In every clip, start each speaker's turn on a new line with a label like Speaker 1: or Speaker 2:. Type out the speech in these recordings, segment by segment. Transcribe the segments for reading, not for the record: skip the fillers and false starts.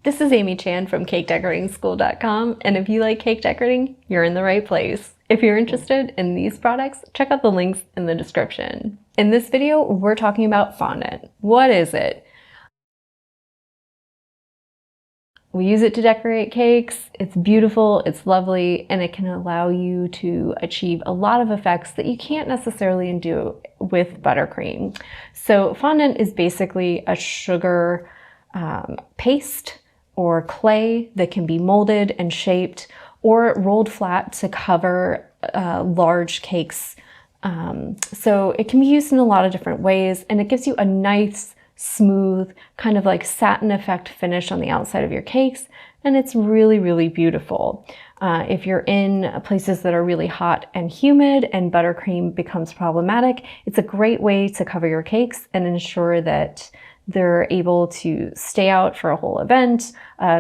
Speaker 1: This is Amy Chan from CakeDecoratingSchool.com, and if you like cake decorating, you're in the right place. If you're interested in these products, check out the links in the description. In this video, we're talking about fondant. What is it? We use it to decorate cakes. It's beautiful, it's lovely, and it can allow you to achieve a lot of effects that you can't necessarily do with buttercream. So fondant is basically a sugar paste or clay that can be molded and shaped or rolled flat to cover large cakes. So it can be used in a lot of different ways, and it gives you a nice, smooth, kind of like satin effect finish on the outside of your cakes, and it's really, really beautiful. If you're in places that are really hot and humid and buttercream becomes problematic, it's a great way to cover your cakes and ensure that they're able to stay out for a whole event,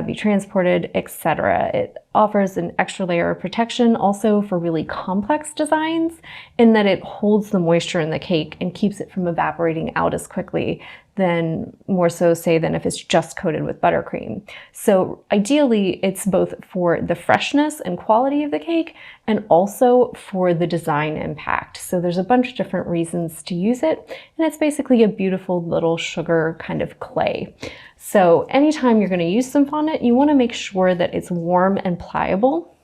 Speaker 1: be transported, etc. It offers an extra layer of protection also for really complex designs in that it holds the moisture in the cake and keeps it from evaporating out as quickly than more so say than if it's just coated with buttercream. So ideally it's both for the freshness and quality of the cake and also for the design impact. So there's a bunch of different reasons to use it, and it's basically a beautiful little sugar kind of clay. So anytime you're going to use some fondant, you want to make sure that it's warm and pliable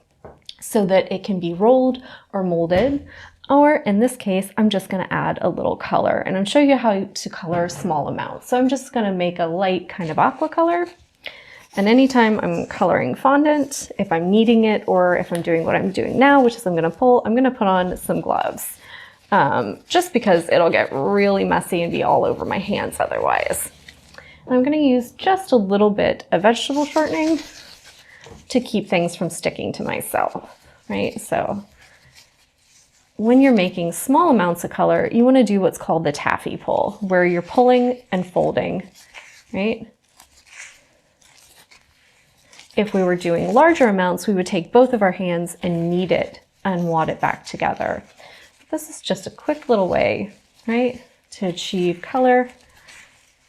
Speaker 1: so that it can be rolled or molded. Or in this case, I'm just going to add a little color, and I'm showing you how to color small amounts. So I'm just going to make a light kind of aqua color. And anytime I'm coloring fondant, if I'm kneading it or if I'm doing what I'm doing now, which is I'm going to put on some gloves. Just because it'll get really messy and be all over my hands otherwise. And I'm going to use just a little bit of vegetable shortening to keep things from sticking to myself, right? So when you're making small amounts of color, you want to do what's called the taffy pull, where you're pulling and folding, right? If we were doing larger amounts, we would take both of our hands and knead it and wad it back together. This is just a quick little way, right, to achieve color.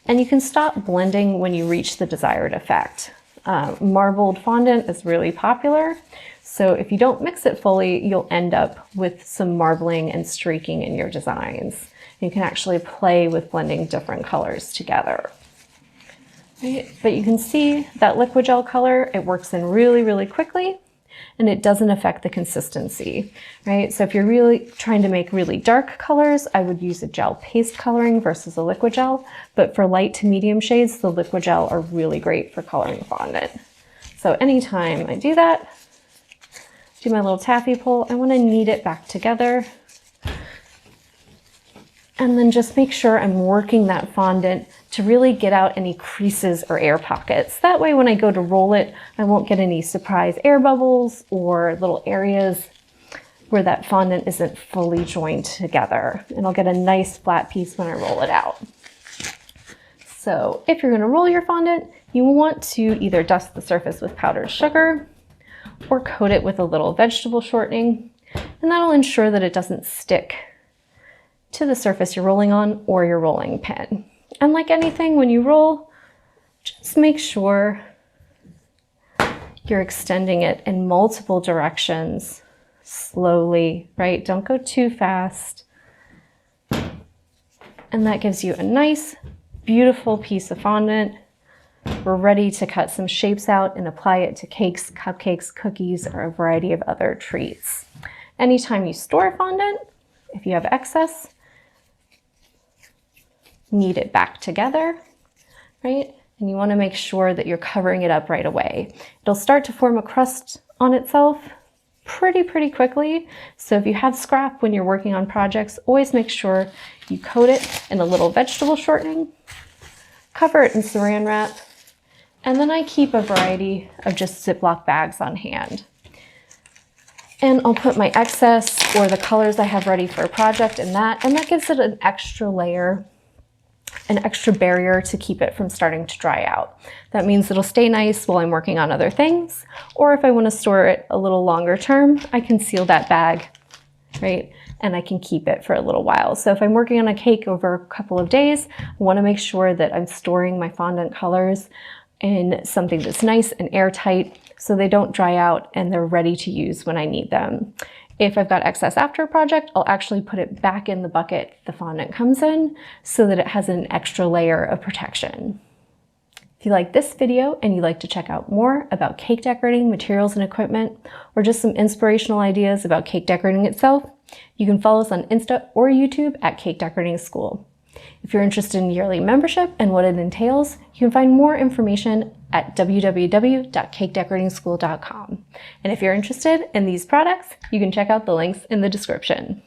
Speaker 1: And you can stop blending when you reach the desired effect. Marbled fondant is really popular. So if you don't mix it fully, you'll end up with some marbling and streaking in your designs. You can actually play with blending different colors together. Right? But you can see that liquid gel color, it works in really, really quickly, and it doesn't affect the consistency, right? So if you're really trying to make really dark colors, I would use a gel paste coloring versus a liquid gel. But for light to medium shades, the liquid gel are really great for coloring fondant. So anytime I do that, do my little taffy pull, I want to knead it back together. And then just make sure I'm working that fondant to really get out any creases or air pockets. That way when I go to roll it, I won't get any surprise air bubbles or little areas where that fondant isn't fully joined together. And I'll get a nice flat piece when I roll it out. So if you're going to roll your fondant, you want to either dust the surface with powdered sugar or coat it with a little vegetable shortening, and that'll ensure that it doesn't stick to the surface you're rolling on or your rolling pin. And like anything, when you roll, just make sure you're extending it in multiple directions slowly, right? Don't go too fast. And that gives you a nice, beautiful piece of fondant. We're ready to cut some shapes out and apply it to cakes, cupcakes, cookies, or a variety of other treats. Anytime you store fondant, if you have excess, knead it back together, right? And you want to make sure that you're covering it up right away. It'll start to form a crust on itself pretty quickly. So if you have scrap when you're working on projects, always make sure you coat it in a little vegetable shortening, cover it in saran wrap, and then I keep a variety of just Ziploc bags on hand. And I'll put my excess or the colors I have ready for a project in that, and that gives it an extra layer, an extra barrier to keep it from starting to dry out. That means it'll stay nice while I'm working on other things, or if I want to store it a little longer term, I can seal that bag, right? And I can keep it for a little while. So if I'm working on a cake over a couple of days, I want to make sure that I'm storing my fondant colors in something that's nice and airtight so they don't dry out and they're ready to use when I need them. If I've got excess after a project, I'll actually put it back in the bucket the fondant comes in so that it has an extra layer of protection. If you like this video and you'd like to check out more about cake decorating materials and equipment, or just some inspirational ideas about cake decorating itself, you can follow us on Insta or YouTube at Cake Decorating School. If you're interested in yearly membership and what it entails, you can find more information at www.cakedecoratingschool.com. And if you're interested in these products, you can check out the links in the description.